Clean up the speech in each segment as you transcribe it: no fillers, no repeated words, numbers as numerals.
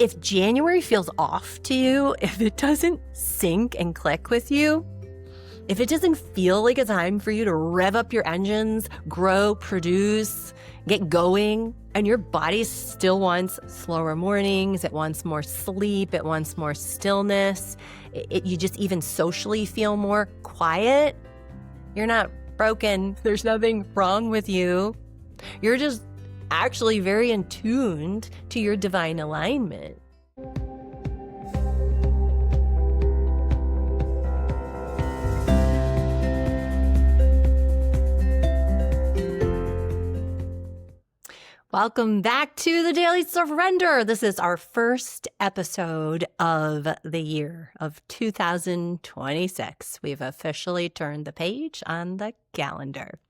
If January feels off to you, if it doesn't sync and click with you, if it doesn't feel like a time for you to rev up your engines, grow, produce, get going, and your body still wants slower mornings, it wants more sleep, it wants more stillness, you just even socially feel more quiet, you're not broken. There's nothing wrong with you. You're just actually very attuned to your divine alignment. Welcome back to the Daily Surrender. This is our first episode of the year of 2026. We've officially turned the page on the calendar.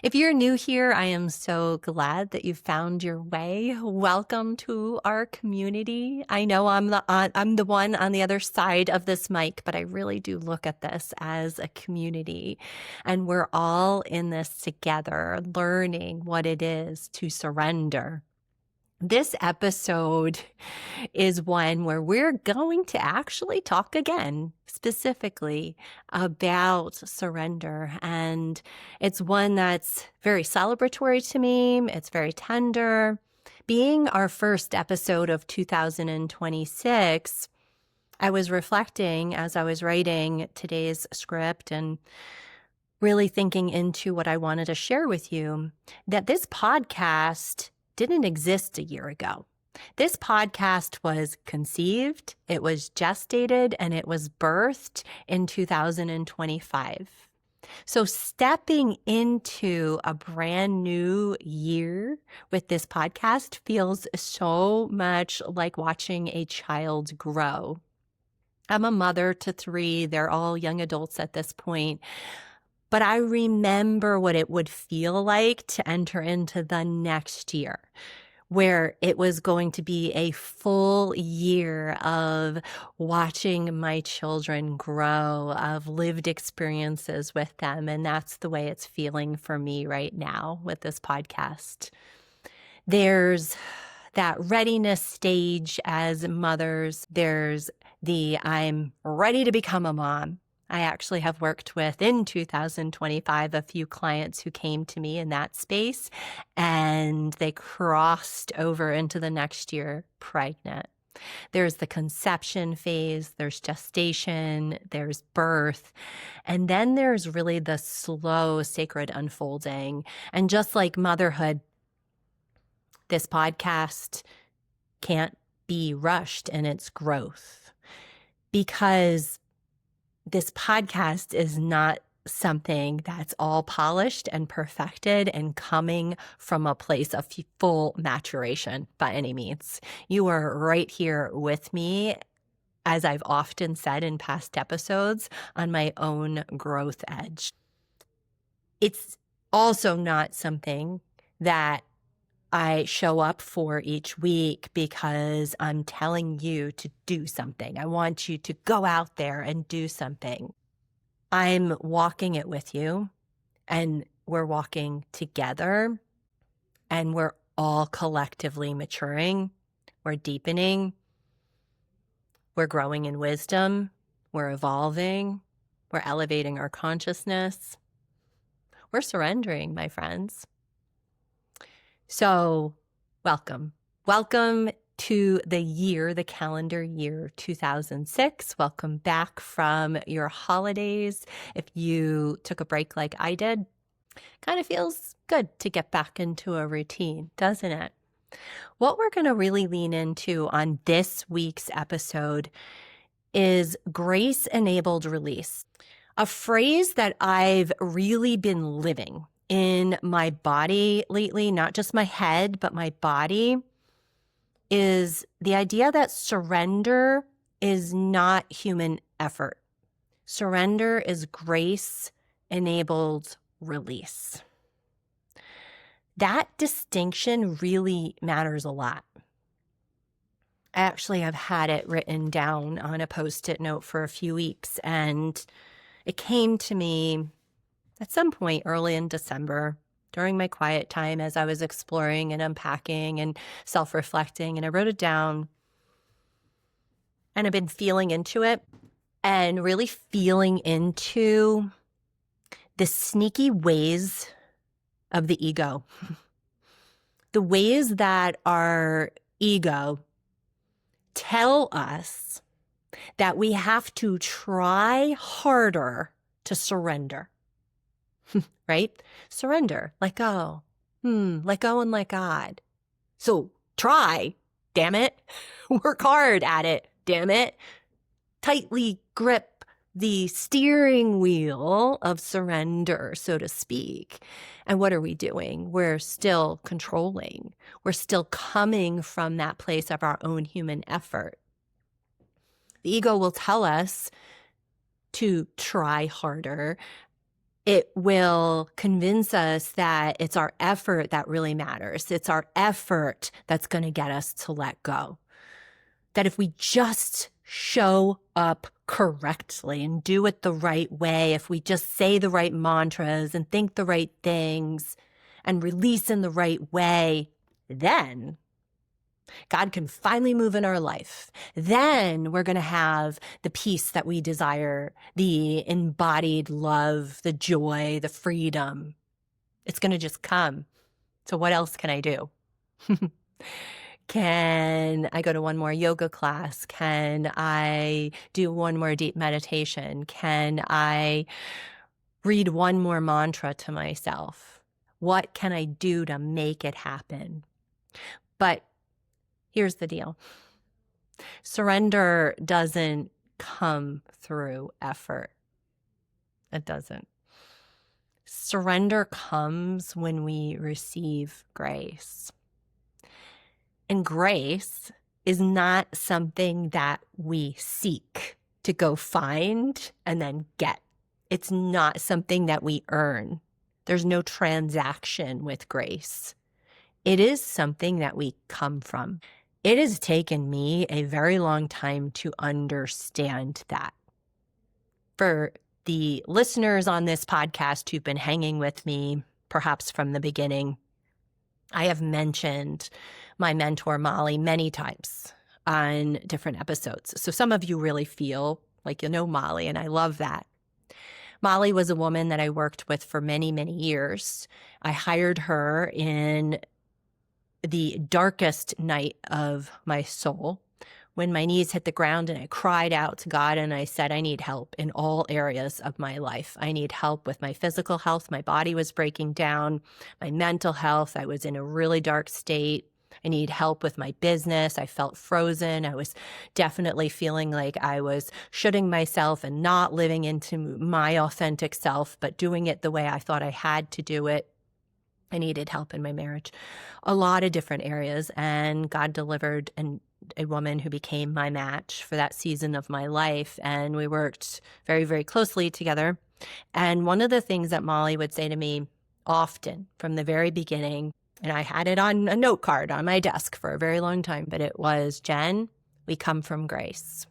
If you're new here, I am so glad that you found your way. Welcome to our community. I know I'm the one on the other side of this mic, but I really do look at this as a community. And we're all in this together, learning what it is to surrender. This episode is one where we're going to actually talk again, specifically about surrender. And it's one that's very celebratory to me. It's very tender. Being our first episode of 2026, I was reflecting as I was writing today's script and really thinking into what I wanted to share with you, that this podcast didn't exist a year ago. This podcast was conceived, it was gestated, and it was birthed in 2025. So stepping into a brand new year with this podcast feels so much like watching a child grow. I'm a mother to 3. They're all young adults at this point. But I remember what it would feel like to enter into the next year, where it was going to be a full year of watching my children grow, of lived experiences with them. And that's the way it's feeling for me right now with this podcast. There's that readiness stage as mothers. There's the I'm ready to become a mom. I actually have worked with, in 2025, a few clients who came to me in that space, and they crossed over into the next year pregnant. There's the conception phase, there's gestation, there's birth, and then there's really the slow, sacred unfolding. And just like motherhood, this podcast can't be rushed in its growth, because this podcast is not something that's all polished and perfected and coming from a place of full maturation by any means. You are right here with me, as I've often said in past episodes, on my own growth edge. It's also not something that I show up for each week because I'm telling you to do something. I want you to go out there and do something. I'm walking it with you, and we're walking together, and we're all collectively maturing. We're deepening. We're growing in wisdom. We're evolving. We're elevating our consciousness. We're surrendering, my friends. So welcome. Welcome to the calendar year 2006. Welcome back from your holidays. If you took a break like I did, kind of feels good to get back into a routine, doesn't it? What we're going to really lean into on this week's episode is grace-enabled release, a phrase that I've really been living in my body lately, not just my head, but my body, is the idea that surrender is not human effort. Surrender is grace-enabled release. That distinction really matters a lot. I actually have had it written down on a Post-it note for a few weeks, and it came to me at some point early in December during my quiet time as I was exploring and unpacking and self-reflecting, and I wrote it down. And I've been feeling into it and really feeling into the sneaky ways of the ego. The ways that our ego tell us that we have to try harder to surrender, right? Surrender, let go, let go and let God. So try, damn it. Work hard at it, damn it. Tightly grip the steering wheel of surrender, so to speak. And what are we doing? We're still controlling. We're still coming from that place of our own human effort. The ego will tell us to try harder. It will convince us that it's our effort that really matters. It's our effort that's going to get us to let go. That if we just show up correctly and do it the right way, if we just say the right mantras and think the right things and release in the right way, then God can finally move in our life. Then we're going to have the peace that we desire, the embodied love, the joy, the freedom. It's going to just come. So what else can I do? Can I go to one more yoga class? Can I do one more deep meditation? Can I read one more mantra to myself? What can I do to make it happen? But here's the deal. Surrender doesn't come through effort. It doesn't. Surrender comes when we receive grace. And grace is not something that we seek to go find and then get. It's not something that we earn. There's no transaction with grace. It is something that we come from. It has taken me a very long time to understand that. For the listeners on this podcast who've been hanging with me, perhaps from the beginning, I have mentioned my mentor, Molly, many times on different episodes. So some of you really feel like you know Molly, and I love that. Molly was a woman that I worked with for many, many years. I hired her in the darkest night of my soul, when my knees hit the ground and I cried out to God and I said, I need help in all areas of my life. I need help with my physical health. My body was breaking down. My mental health, I was in a really dark state. I need help with my business. I felt frozen. I was definitely feeling like I was shooting myself and not living into my authentic self, but doing it the way I thought I had to do it. I needed help in my marriage, a lot of different areas, and God delivered a woman who became my match for that season of my life, and we worked very, very closely together. And one of the things that Molly would say to me often from the very beginning, and I had it on a note card on my desk for a very long time, but it was, Jen, we come from grace.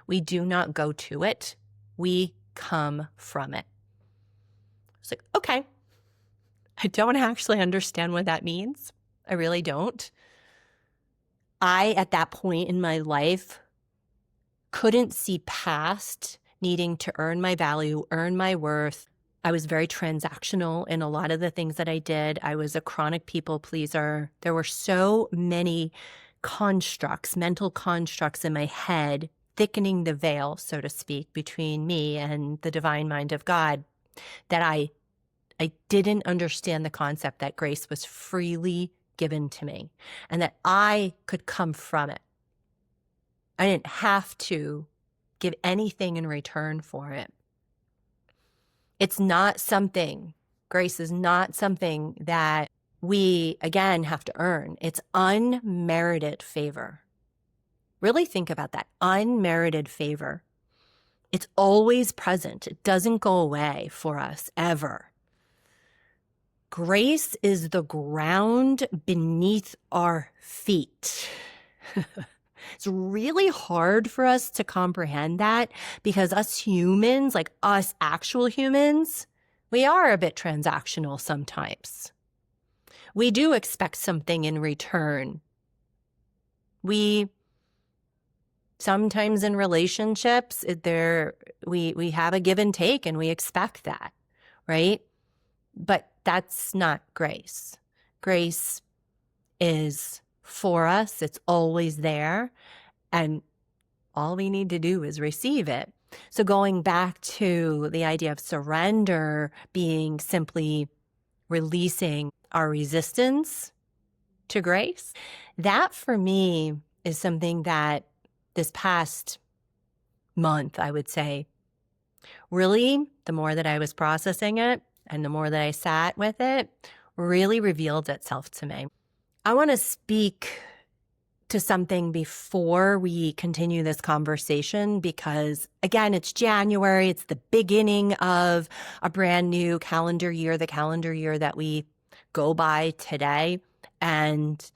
We do not go to it. We come from it. It's like, okay. I don't actually understand what that means. I really don't. I, at that point in my life, couldn't see past needing to earn my value, earn my worth. I was very transactional in a lot of the things that I did. I was a chronic people pleaser. There were so many constructs, mental constructs in my head, thickening the veil, so to speak, between me and the divine mind of God, that I didn't understand the concept that grace was freely given to me and that I could come from it. I didn't have to give anything in return for it. It's not something, grace is not something that we, again, have to earn. It's unmerited favor. Really think about that. Unmerited favor. It's always present. It doesn't go away for us ever. Grace is the ground beneath our feet. It's really hard for us to comprehend that because us humans, like us actual humans, we are a bit transactional sometimes. We do expect something in return. We Sometimes in relationships, we have a give and take and we expect that, right? But that's not grace. Grace is for us. It's always there. And all we need to do is receive it. So going back to the idea of surrender being simply releasing our resistance to grace, that for me is something that this past month, I would say, really, the more that I was processing it and the more that I sat with it, really revealed itself to me. I want to speak to something before we continue this conversation because, again, it's January. It's the beginning of a brand new calendar year, the calendar year that we go by today. And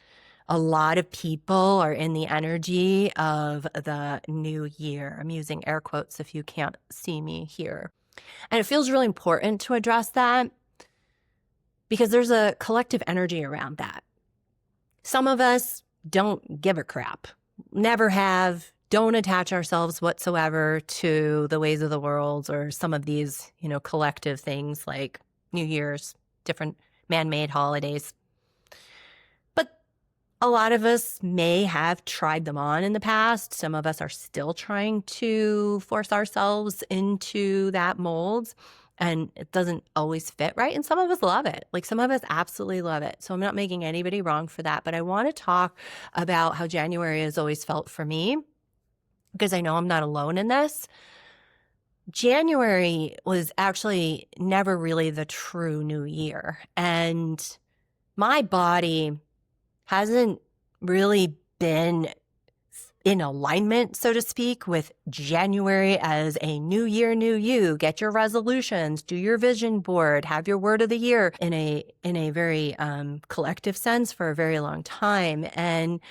a lot of people are in the energy of the new year. I'm using air quotes if you can't see me here. And it feels really important to address that because there's a collective energy around that. Some of us don't give a crap, never have, don't attach ourselves whatsoever to the ways of the world or some of these, collective things like New Year's, different man-made holidays. But a lot of us may have tried them on in the past. Some of us are still trying to force ourselves into that mold. And it doesn't always fit right. And some of us love it. Like some of us absolutely love it. So I'm not making anybody wrong for that. But I want to talk about how January has always felt for me because I know I'm not alone in this. January was actually never really the true new year. And my body hasn't really been in alignment, so to speak, with January as a new year, new you. Get your resolutions, do your vision board, have your word of the year in a very collective sense for a very long time. And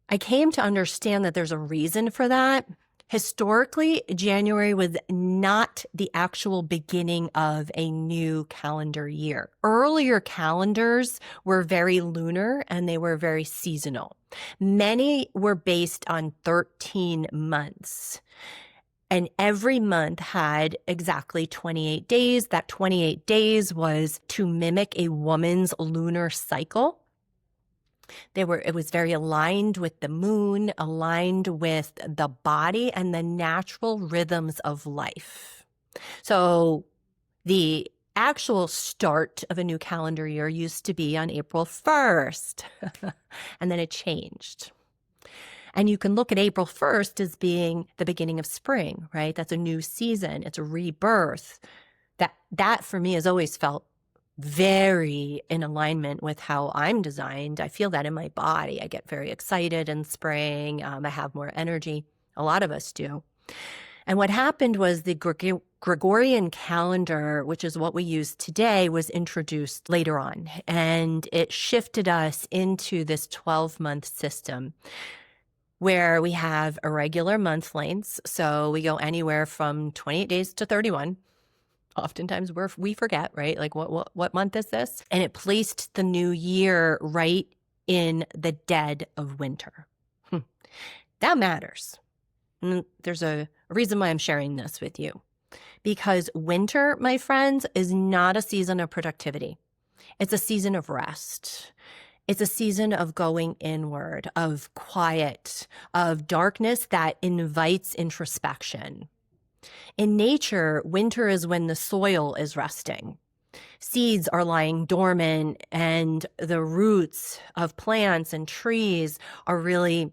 I came to understand that there's a reason for that. Historically, January was not the actual beginning of a new calendar year. Earlier calendars were very lunar and they were very seasonal. Many were based on 13 months. And every month had exactly 28 days. That 28 days was to mimic a woman's lunar cycle. It was very aligned with the moon, aligned with the body and the natural rhythms of life. So the actual start of a new calendar year used to be on April 1st, and then it changed. And you can look at April 1st as being the beginning of spring, right? That's a new season. It's a rebirth. That for me has always felt very in alignment with how I'm designed. I feel that in my body. I get very excited in spring. I have more energy. A lot of us do. And what happened was the Gregorian calendar, which is what we use today, was introduced later on. And it shifted us into this 12-month system where we have irregular month lengths. So we go anywhere from 28 days to 31. Oftentimes we forget, right? Like what month is this? And it placed the new year right in the dead of winter. That matters. And there's a reason why I'm sharing this with you. Because winter, my friends, is not a season of productivity. It's a season of rest. It's a season of going inward, of quiet, of darkness that invites introspection. In nature, winter is when the soil is resting. Seeds are lying dormant and the roots of plants and trees are really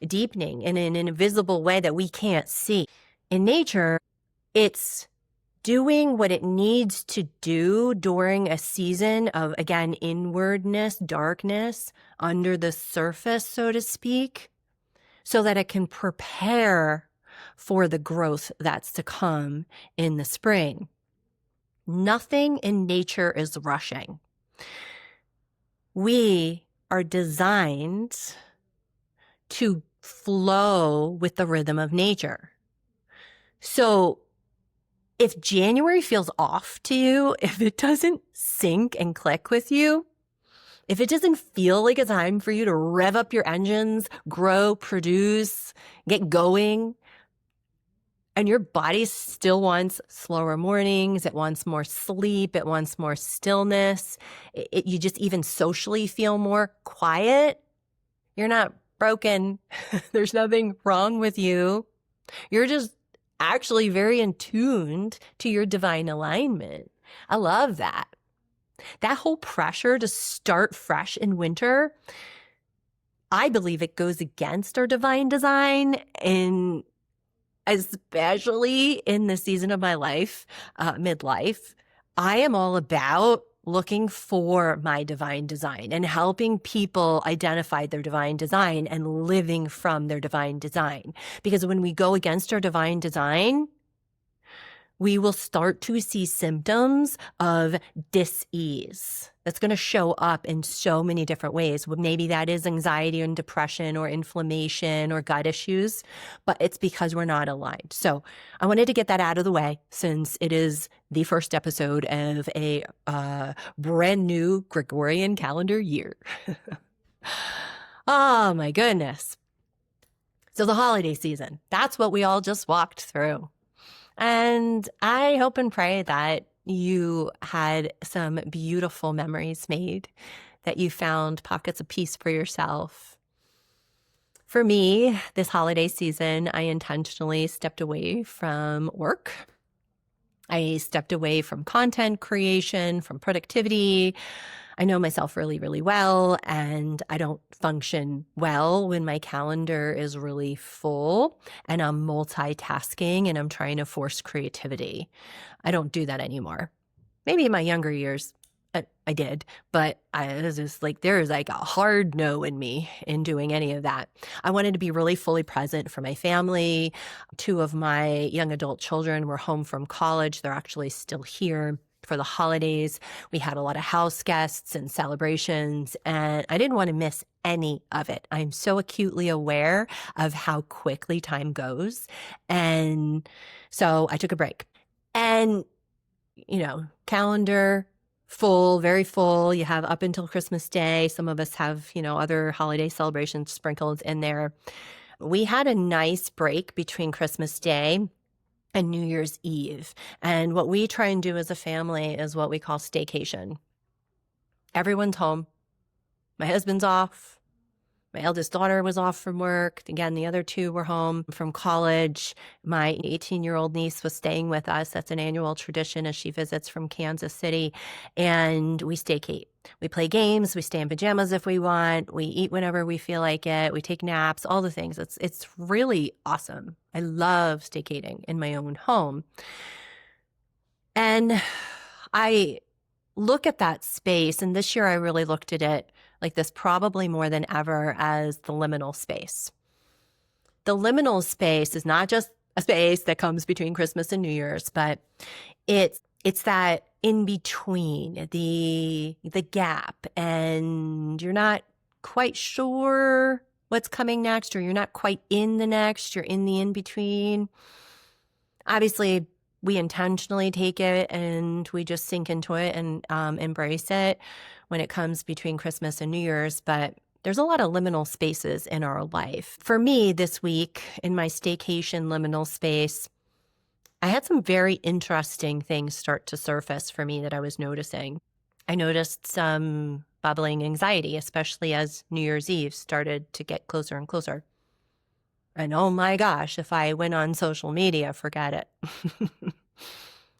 deepening in an invisible way that we can't see. In nature, it's doing what it needs to do during a season of, again, inwardness, darkness, under the surface, so to speak, so that it can prepare for the growth that's to come in the spring. Nothing in nature is rushing. We are designed to flow with the rhythm of nature. So if January feels off to you, if it doesn't sync and click with you, if it doesn't feel like a time for you to rev up your engines, grow, produce, get going, and your body still wants slower mornings, it wants more sleep, it wants more stillness, you just even socially feel more quiet, you're not broken. There's nothing wrong with you. You're just actually very in tuned to your divine alignment. I love that. That whole pressure to start fresh in winter, I believe it goes against our divine design, and especially in the season of my life, midlife. I am all about looking for my divine design and helping people identify their divine design and living from their divine design. Because when we go against our divine design, we will start to see symptoms of dis-ease. That's going to show up in so many different ways. Maybe that is anxiety and depression or inflammation or gut issues, but it's because we're not aligned. So I wanted to get that out of the way since it is the first episode of a brand new Gregorian calendar year. Oh my goodness. So the holiday season, that's what we all just walked through. And I hope and pray that you had some beautiful memories made, that you found pockets of peace for yourself. For me, this holiday season, I intentionally stepped away from work. I stepped away from content creation, from productivity. I know myself really, really well, and I don't function well when my calendar is really full and I'm multitasking and I'm trying to force creativity. I don't do that anymore. Maybe in my younger years, I did, but I was just like, there is like a hard no in me in doing any of that. I wanted to be really fully present for my family. 2 of my young adult children were home from college. They're actually still here for the holidays. We had a lot of house guests and celebrations, and I didn't want to miss any of it. I'm so acutely aware of how quickly time goes. And so I took a break. And, calendar full, very full. You have up until Christmas Day. Some of us have, other holiday celebrations sprinkled in there. We had a nice break between Christmas Day and New Year's Eve. And what we try and do as a family is what we call staycation. Everyone's home. My husband's off. My eldest daughter was off from work. Again, the other 2 were home from college. My 18-year-old niece was staying with us. That's an annual tradition as she visits from Kansas City. And we staycate. We play games. We stay in pajamas if we want. We eat whenever we feel like it. We take naps, all the things. It's really awesome. I love staycating in my own home. And I look at that space, and this year I really looked at it like this, probably more than ever, as the liminal space. The liminal space is not just a space that comes between Christmas and New Year's, but it's that in between, the gap, and you're not quite sure what's coming next, or you're not quite in the next, you're in the in-between. Obviously, we intentionally take it and we just sink into it and embrace it when it comes between Christmas and New Year's, but there's a lot of liminal spaces in our life. For me, this week, in my staycation liminal space, I had some very interesting things start to surface for me that I was noticing. I noticed some bubbling anxiety, especially as New Year's Eve started to get closer and closer. And oh my gosh, if I went on social media, forget it.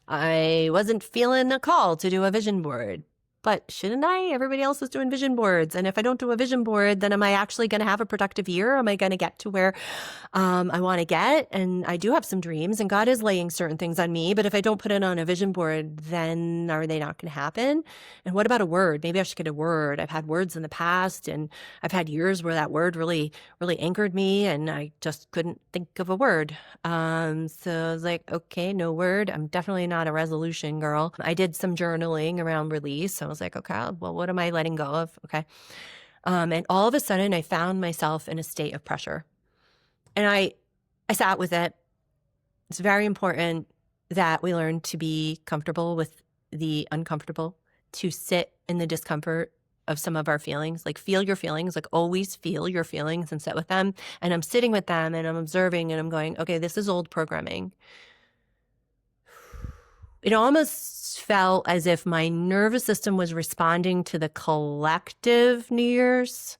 I wasn't feeling a call to do a vision board. But shouldn't I? Everybody else is doing vision boards. And if I don't do a vision board, then am I actually going to have a productive year? Am I going to get to where I want to get? And I do have some dreams, and God is laying certain things on me. But if I don't put it on a vision board, then are they not going to happen? And what about a word? Maybe I should get a word. I've had words in the past, and I've had years where that word really, really anchored me, and I just couldn't think of a word. So I was like, okay, no word. I'm definitely not a resolution girl. I did some journaling around release. So I was like, okay, well, what am I letting go of? Okay. And all of a sudden I found myself in a state of pressure, and I sat with it. It's very important that we learn to be comfortable with the uncomfortable, to sit in the discomfort, of some of our feelings, like feel your feelings, like always feel your feelings and sit with them. And I'm sitting with them and I'm observing and I'm going, okay, this is old programming. It almost felt as if my nervous system was responding to the collective New Year's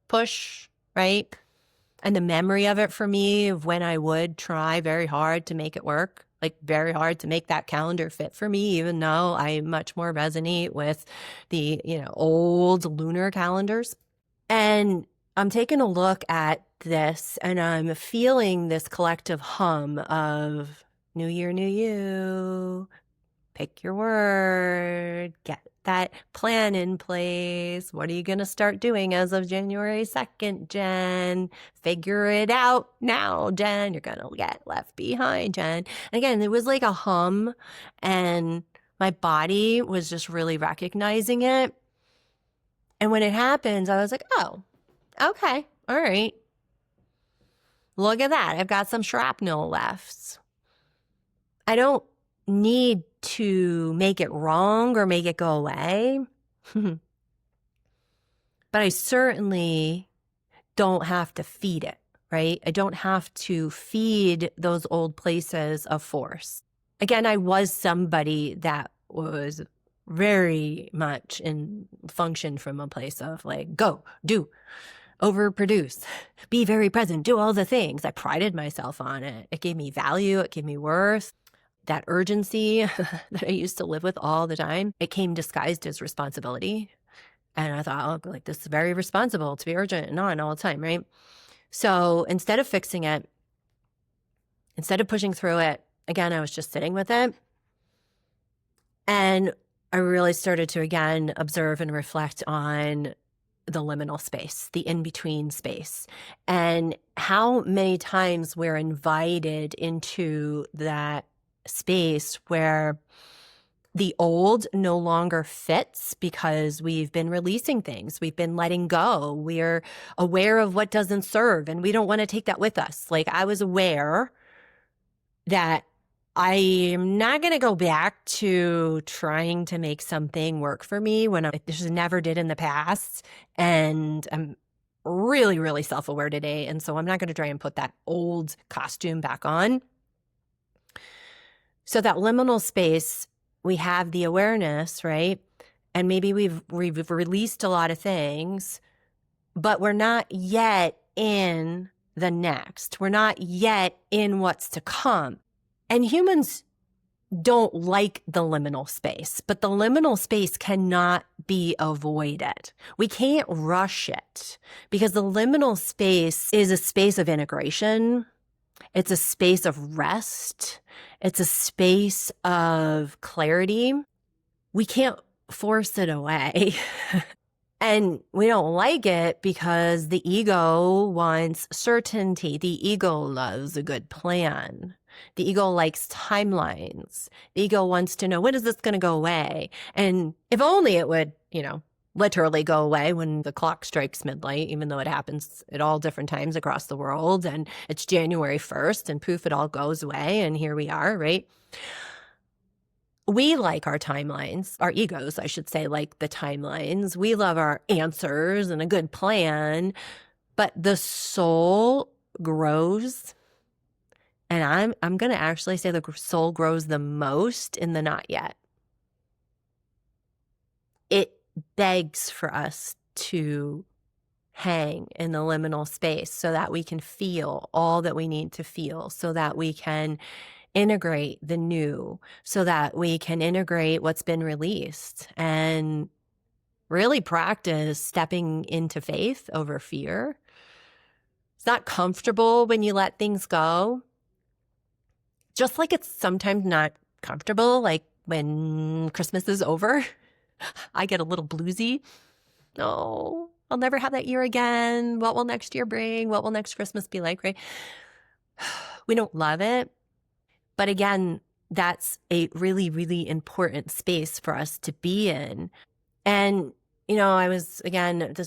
push, right? And the memory of it for me of when I would try very hard to make it work, like very hard to make that calendar fit for me, even though I much more resonate with the, old lunar calendars. And I'm taking a look at this and I'm feeling this collective hum of New Year, New You. Pick your word, get that plan in place. What are you going to start doing as of January 2nd, Jen? Figure it out now, Jen. You're going to get left behind, Jen. And again, it was like a hum and my body was just really recognizing it. And when it happens, I was like, oh, okay, all right. Look at that. I've got some shrapnel left. I don't need to make it wrong or make it go away. But I certainly don't have to feed it, right? I don't have to feed those old places of force. Again, I was somebody that was very much in function from a place of like, go, do, overproduce, be very present, do all the things. I prided myself on it. It gave me value. It gave me worth. That urgency that I used to live with all the time, it came disguised as responsibility. And I thought, oh, like this is very responsible to be urgent and on all the time, right? So instead of fixing it, instead of pushing through it, again, I was just sitting with it. And I really started to, again, observe and reflect on the liminal space, the in-between space, and how many times we're invited into that space where the old no longer fits because we've been releasing things. We've been letting go. We're aware of what doesn't serve and we don't want to take that with us. Like I was aware that I am not going to go back to trying to make something work for me when I just never did in the past. And I'm really, really self-aware today. And so I'm not going to try and put that old costume back on. So that liminal space, we have the awareness, right? And maybe we've released a lot of things, but we're not yet in the next. We're not yet in what's to come. And humans don't like the liminal space, but the liminal space cannot be avoided. We can't rush it because the liminal space is a space of integration. It's a space of rest. It's a space of clarity. We can't force it away. And we don't like it because the ego wants certainty. The ego loves a good plan. The ego likes timelines. The ego wants to know, when is this going to go away? And if only it would, literally go away when the clock strikes midnight, even though it happens at all different times across the world. And it's January 1st and poof, it all goes away. And here we are, right? We like our timelines, our egos, I should say, like the timelines. We love our answers and a good plan, but the soul grows. And I'm going to actually say the soul grows the most in the not yet. It begs for us to hang in the liminal space so that we can feel all that we need to feel, so that we can integrate the new, so that we can integrate what's been released and really practice stepping into faith over fear. It's not comfortable when you let things go. Just like it's sometimes not comfortable, like when Christmas is over, I get a little bluesy. Oh, I'll never have that year again. What will next year bring? What will next Christmas be like, right? We don't love it. But again, that's a really, really important space for us to be in. And, this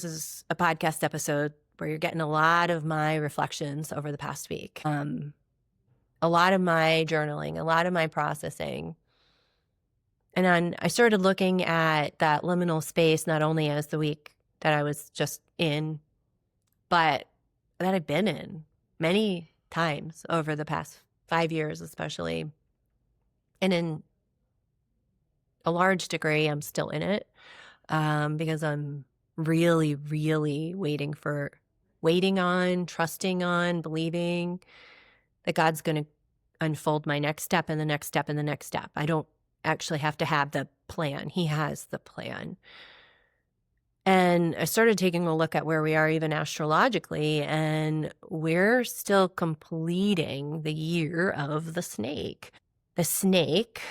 is a podcast episode where you're getting a lot of my reflections over the past week. A lot of my journaling, a lot of my processing. And then I started looking at that liminal space not only as the week that I was just in, but that I've been in many times over the past 5 years, especially. And in a large degree, I'm still in it because I'm really, really waiting on, trusting on, believing that God's going to unfold my next step and the next step and the next step. I don't actually have to have the plan. He has the plan. And I started taking a look at where we are even astrologically, and we're still completing the year of the snake. The snake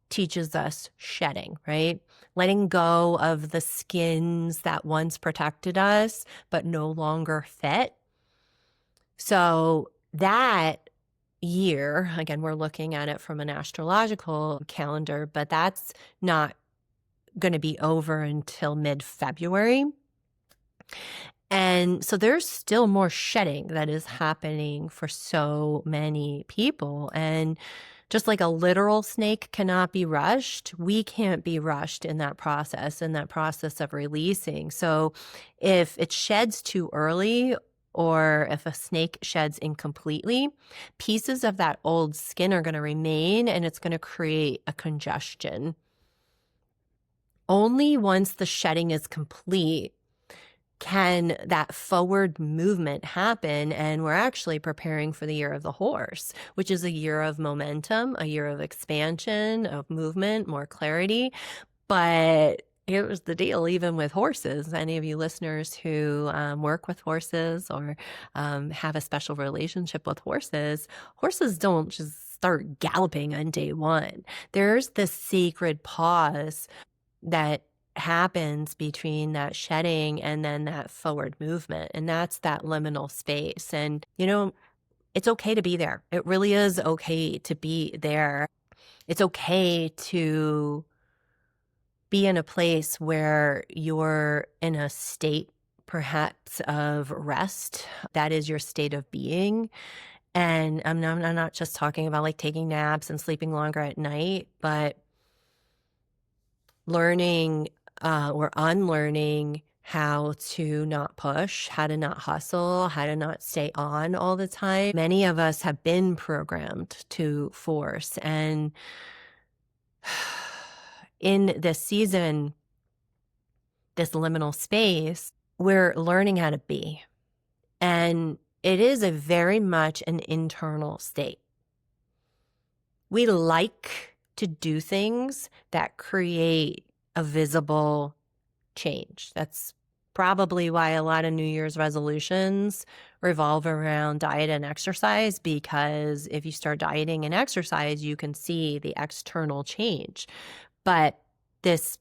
teaches us shedding, right? Letting go of the skins that once protected us, but no longer fit. So that year, again, we're looking at it from an astrological calendar, but that's not going to be over until mid-February. And so there's still more shedding that is happening for so many people. And just like a literal snake cannot be rushed, we can't be rushed in that process of releasing. So if it sheds too early, or if a snake sheds incompletely, pieces of that old skin are going to remain, and it's going to create a congestion. Only once the shedding is complete can that forward movement happen. And we're actually preparing for the year of the horse, which is a year of momentum, a year of expansion, of movement, more clarity. But here's the deal, even with horses, any of you listeners who work with horses or have a special relationship with horses, horses don't just start galloping on day one. There's this sacred pause that happens between that shedding and then that forward movement. And that's that liminal space. And, it's okay to be there. It really is okay to be there. It's okay to be in a place where you're in a state perhaps of rest. That is your state of being. And I'm not just talking about like taking naps and sleeping longer at night, but learning or unlearning how to not push, how to not hustle, how to not stay on all the time. Many of us have been programmed to force. And in this season, this liminal space, we're learning how to be. And it is a very much an internal state. We like to do things that create a visible change. That's probably why a lot of New Year's resolutions revolve around diet and exercise, because if you start dieting and exercise, you can see the external change. But this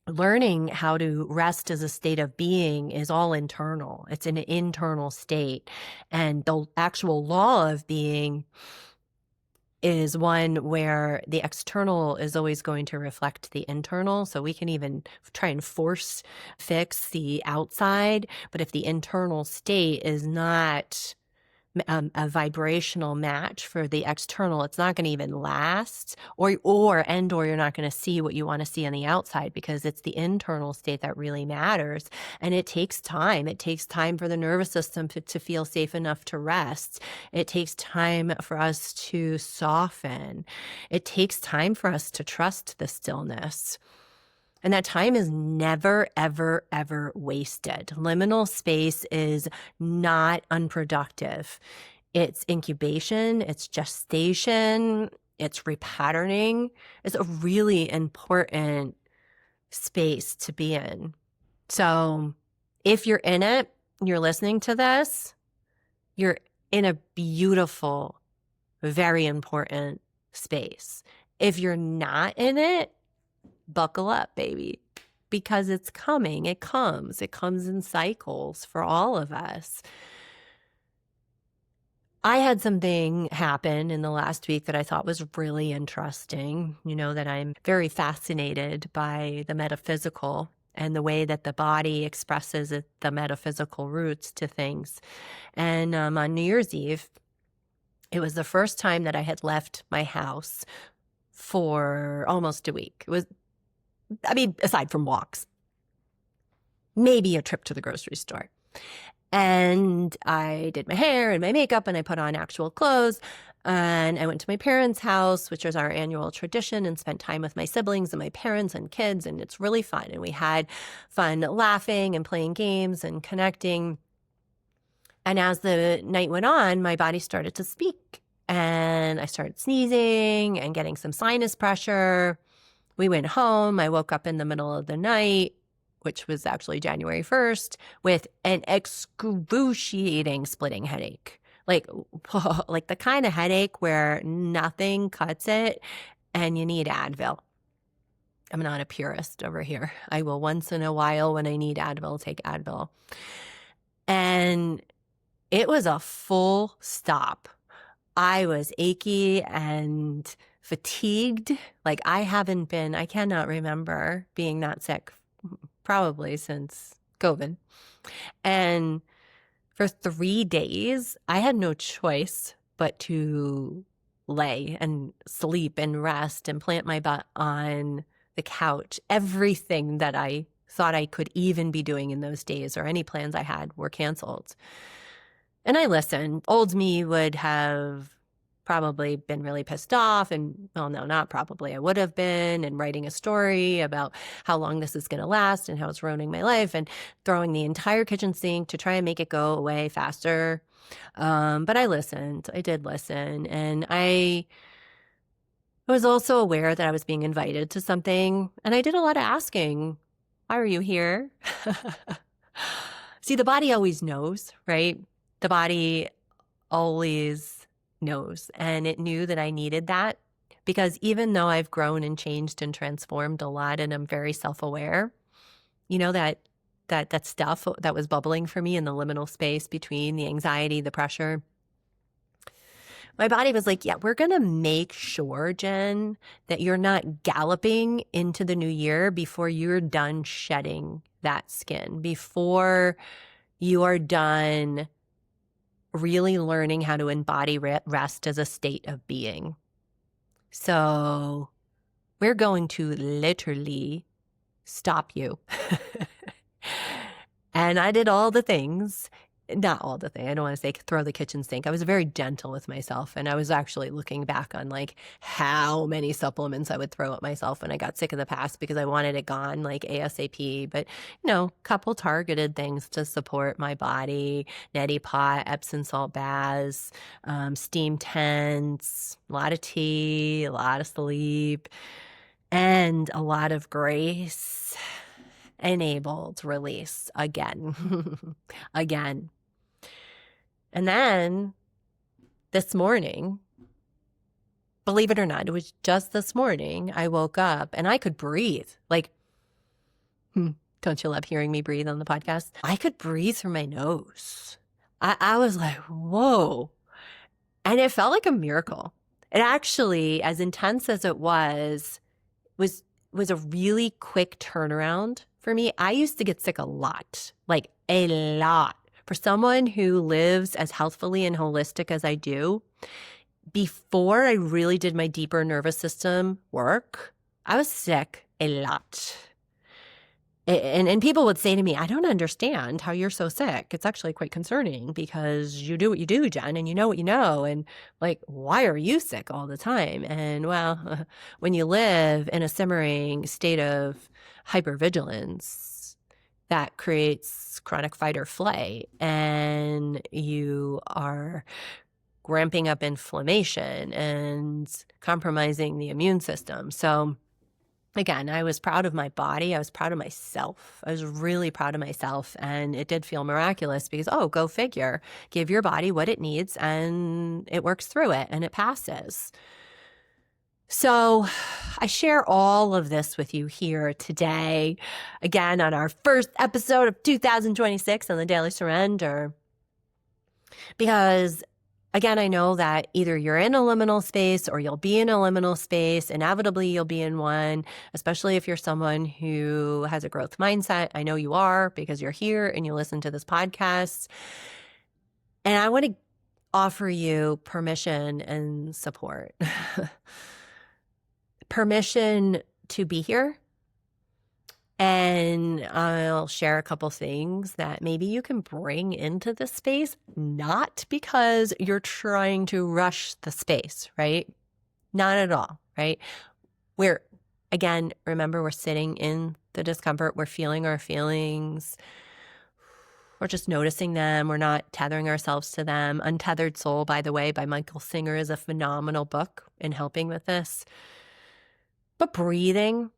learning how to rest as a state of being is all internal. It's an internal state. And the actual law of being is one where the external is always going to reflect the internal. So we can even try and fix the outside. But if the internal state is not a vibrational match for the external, it's not going to even last, or you're not going to see what you want to see on the outside, because it's the internal state that really matters. And it takes time. It takes time for the nervous system to feel safe enough to rest. It takes time for us to soften. It takes time for us to trust the stillness. And that time is never, ever, ever wasted. Liminal space is not unproductive. It's incubation, it's gestation, it's repatterning. It's a really important space to be in. So if you're in it, you're listening to this, you're in a beautiful, very important space. If you're not in it, buckle up, baby, because it's coming. It comes in cycles for all of us. I had something happen in the last week that I thought was really interesting. You know that I'm very fascinated by the metaphysical and the way that the body expresses the metaphysical roots to things. And on New Year's Eve, it was the first time that I had left my house for almost a week. It was, aside from walks, maybe a trip to the grocery store. And I did my hair and my makeup and I put on actual clothes. And I went to my parents' house, which was our annual tradition, and spent time with my siblings and my parents and kids. And it's really fun. And we had fun laughing and playing games and connecting. And as the night went on, my body started to speak. And I started sneezing and getting some sinus pressure. We went home. I woke up in the middle of the night, which was actually January 1st, with an excruciating splitting headache. Like the kind of headache where nothing cuts it and you need Advil. I'm not a purist over here. I will once in a while when I need Advil, take Advil. And it was a full stop. I was achy and fatigued. Like I cannot remember being that sick probably since COVID. And for 3 days, I had no choice but to lay and sleep and rest and plant my butt on the couch. Everything that I thought I could even be doing in those days or any plans I had were canceled. And I listened. Old me would have probably been really pissed off and, well, no, not probably. I would have been, and writing a story about how long this is going to last and how it's ruining my life and throwing the entire kitchen sink to try and make it go away faster. But I listened. I did listen. And I was also aware that I was being invited to something. And I did a lot of asking, why are you here? See, the body always knows, right? The body always knows. And it knew that I needed that because even though I've grown and changed and transformed a lot and I'm very self-aware, that stuff that was bubbling for me in the liminal space between the anxiety, the pressure, my body was like, yeah, we're going to make sure, Jen, that you're not galloping into the new year before you're done shedding that skin, before you are done really learning how to embody rest as a state of being. So we're going to literally stop you. And I did all the things. Not all the things. I don't want to say throw the kitchen sink. I was very gentle with myself. And I was actually looking back on like how many supplements I would throw at myself when I got sick in the past because I wanted it gone like ASAP. But, couple targeted things to support my body, neti pot, Epsom salt baths, steam tents, a lot of tea, a lot of sleep, and a lot of grace enabled release again. Again. And then this morning, believe it or not, it was just this morning, I woke up and I could breathe. Like, don't you love hearing me breathe on the podcast? I could breathe through my nose. I was like, whoa. And it felt like a miracle. It actually, as intense as it was a really quick turnaround for me. I used to get sick a lot, like a lot. For someone who lives as healthfully and holistic as I do, before I really did my deeper nervous system work, I was sick a lot. And people would say to me, I don't understand how you're so sick. It's actually quite concerning because you do what you do, Jen, and you know what you know. And like, why are you sick all the time? And well, when you live in a simmering state of hypervigilance, that creates chronic fight or flight, and you are ramping up inflammation and compromising the immune system. So again, I was proud of my body. I was proud of myself. I was really proud of myself. And it did feel miraculous because, go figure, give your body what it needs and it works through it and it passes. So I share all of this with you here today, again, on our first episode of 2026 on the Daily Surrender, because again, I know that either you're in a liminal space or you'll be in a liminal space. Inevitably, you'll be in one, especially if you're someone who has a growth mindset. I know you are because you're here and you listen to this podcast. And I want to offer you permission and support. permission to be here. And I'll share a couple things that maybe you can bring into the space, not because you're trying to rush the space, right? Not at all, right? Again, remember, we're sitting in the discomfort. We're feeling our feelings. We're just noticing them. We're not tethering ourselves to them. Untethered Soul, by the way, by Michael Singer, is a phenomenal book in helping with this. But breathing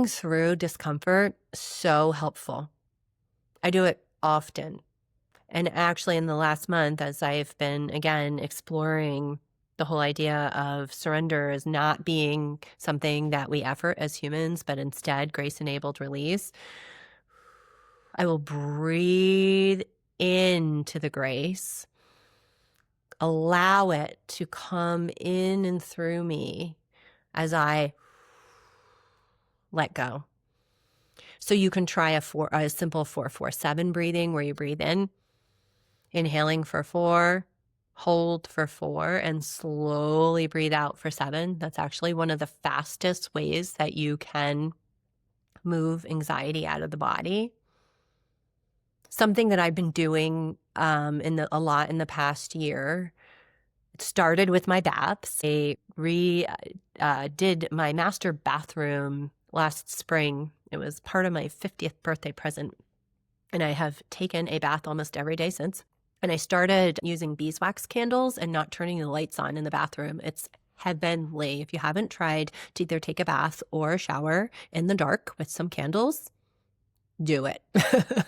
through discomfort, so helpful. I do it often. And actually in the last month, as I've been, again, exploring the whole idea of surrender as not being something that we effort as humans, but instead grace-enabled release, I will breathe into the grace, allow it to come in and through me as I let go. So you can try a simple 4-4-7 breathing, where you breathe in, inhaling for 4, hold for 4, and slowly breathe out for 7. That's actually one of the fastest ways that you can move anxiety out of the body. Something that I've been doing a lot in the past year. It started with my baths. I did my master bathroom last spring. It was part of my 50th birthday present. And I have taken a bath almost every day since. And I started using beeswax candles and not turning the lights on in the bathroom. It's heavenly. If you haven't tried to either take a bath or a shower in the dark with some candles, do it.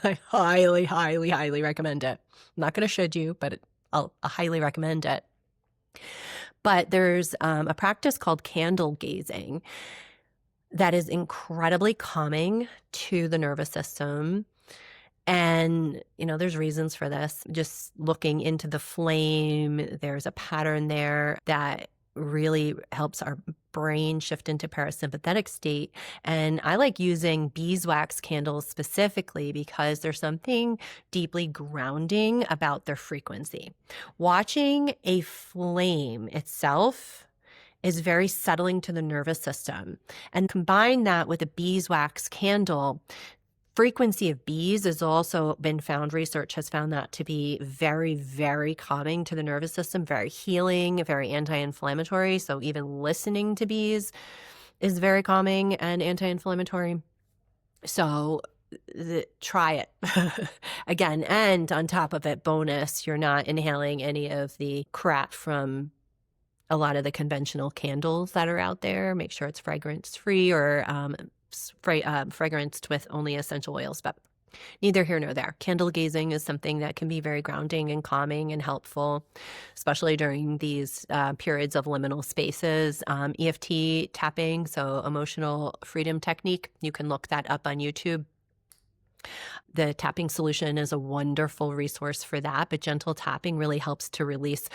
I highly, highly, highly recommend it. I'm not going to should you, but I'll highly recommend it. But there's a practice called candle gazing that is incredibly calming to the nervous system. And, there's reasons for this. Just looking into the flame, there's a pattern there that really helps our brain shift into parasympathetic state. And I like using beeswax candles specifically because there's something deeply grounding about their frequency. Watching a flame itself is very settling to the nervous system. And combine that with a beeswax candle. Frequency of bees has also been found, research has found that to be very, very calming to the nervous system, very healing, very anti-inflammatory. So even listening to bees is very calming and anti-inflammatory. So try it again. And on top of it, bonus, you're not inhaling any of the crap from a lot of the conventional candles that are out there. Make sure it's fragrance-free or fragranced with only essential oils, but neither here nor there. Candle gazing is something that can be very grounding and calming and helpful, especially during these periods of liminal spaces. EFT tapping, so emotional freedom technique, you can look that up on YouTube. The tapping solution is a wonderful resource for that, but gentle tapping really helps to release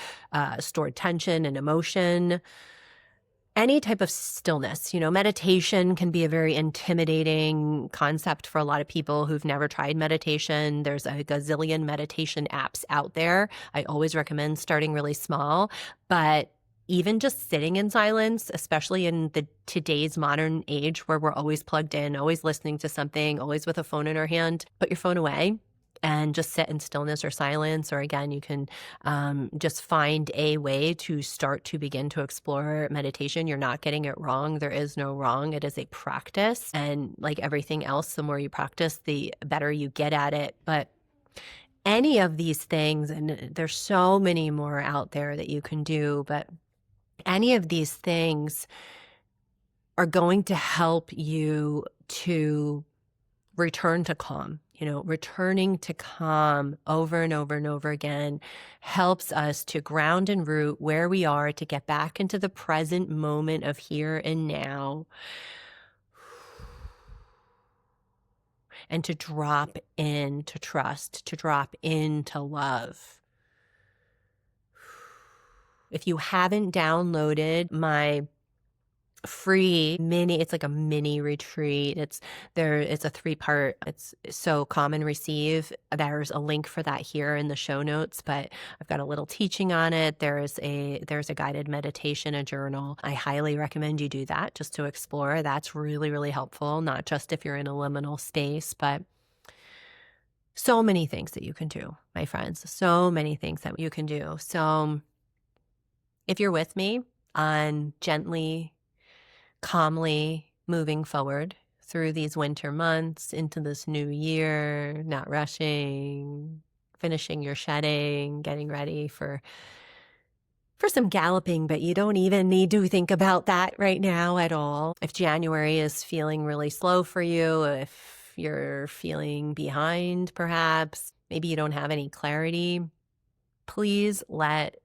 stored tension and emotion. Any type of stillness, meditation can be a very intimidating concept for a lot of people who've never tried meditation. There's a gazillion meditation apps out there. I always recommend starting really small, but even just sitting in silence, especially in today's modern age where we're always plugged in, always listening to something, always with a phone in our hand, put your phone away and just sit in stillness or silence. Or again, you can just find a way to start to begin to explore meditation. You're not getting it wrong. There is no wrong. It is a practice. And like everything else, the more you practice, the better you get at it. But any of these things, and there's so many more out there that you can do, but any of these things are going to help you to return to calm. Returning to calm over and over and over again helps us to ground and root where we are, to get back into the present moment of here and now, and to drop into trust, to drop into love. If you haven't downloaded my free it's like a mini retreat. It's a 3-part. It's so come and receive. There's a link for that here in the show notes, but I've got a little teaching on it. There's a guided meditation, a journal. I highly recommend you do that just to explore. That's really, really helpful, not just if you're in a liminal space, but so many things that you can do, my friends. So many things that you can do. So if you're with me on gently, calmly moving forward through these winter months into this new year, not rushing, finishing your shedding, getting ready for some galloping, but you don't even need to think about that right now at all. If January is feeling really slow for you, if you're feeling behind perhaps, maybe you don't have any clarity, please let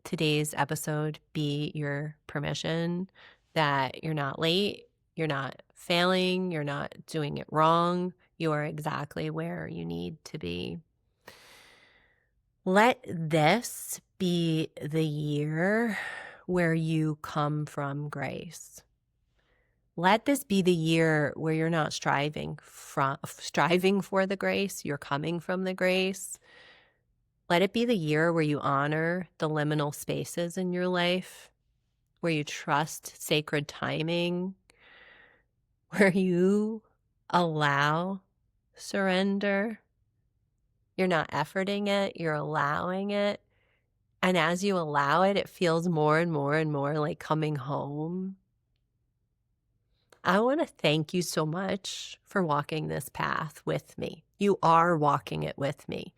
today's episode be your permission that you're not late, you're not failing, you're not doing it wrong. You are exactly where you need to be. Let this be the year where you come from grace. Let this be the year where you're not striving for the grace, you're coming from the grace. Let it be the year where you honor the liminal spaces in your life, where you trust sacred timing, where you allow surrender. You're not efforting it, you're allowing it. And as you allow it, it feels more and more and more like coming home. I want to thank you so much for walking this path with me. You are walking it with me.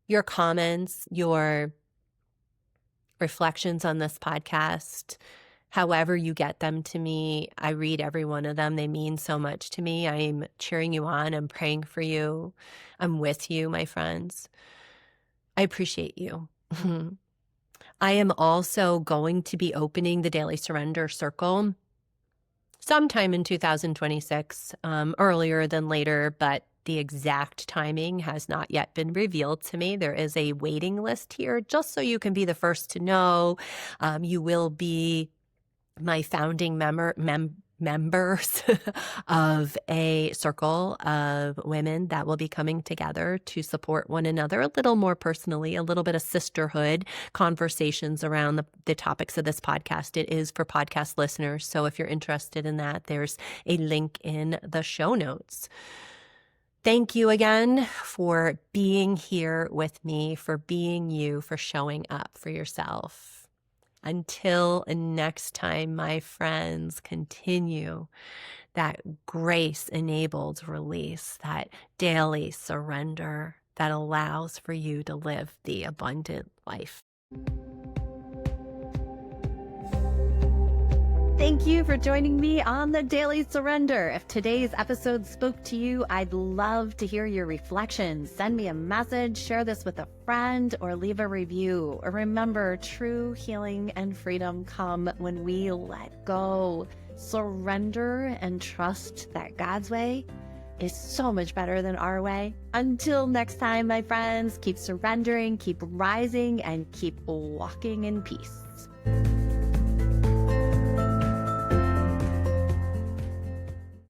Your comments, your reflections on this podcast, however you get them to me, I read every one of them. They mean so much to me. I'm cheering you on. I'm praying for you. I'm with you, my friends. I appreciate you. I am also going to be opening the Daily Surrender Circle sometime in 2026, earlier than later, but the exact timing has not yet been revealed to me. There is a waiting list here, just so you can be the first to know. You will be my founding members of a circle of women that will be coming together to support one another a little more personally, a little bit of sisterhood conversations around the topics of this podcast. It is for podcast listeners. So if you're interested in that, there's a link in the show notes. Thank you again for being here with me, for being you, for showing up for yourself. Until next time, my friends, continue that grace-enabled release, that daily surrender that allows for you to live the abundant life. Thank you for joining me on the Daily Surrender. If today's episode spoke to you, I'd love to hear your reflections. Send me a message, share this with a friend, or leave a review. Remember, true healing and freedom come when we let go, surrender, and trust that God's way is so much better than our way. Until next time, my friends, keep surrendering, keep rising, and keep walking in peace.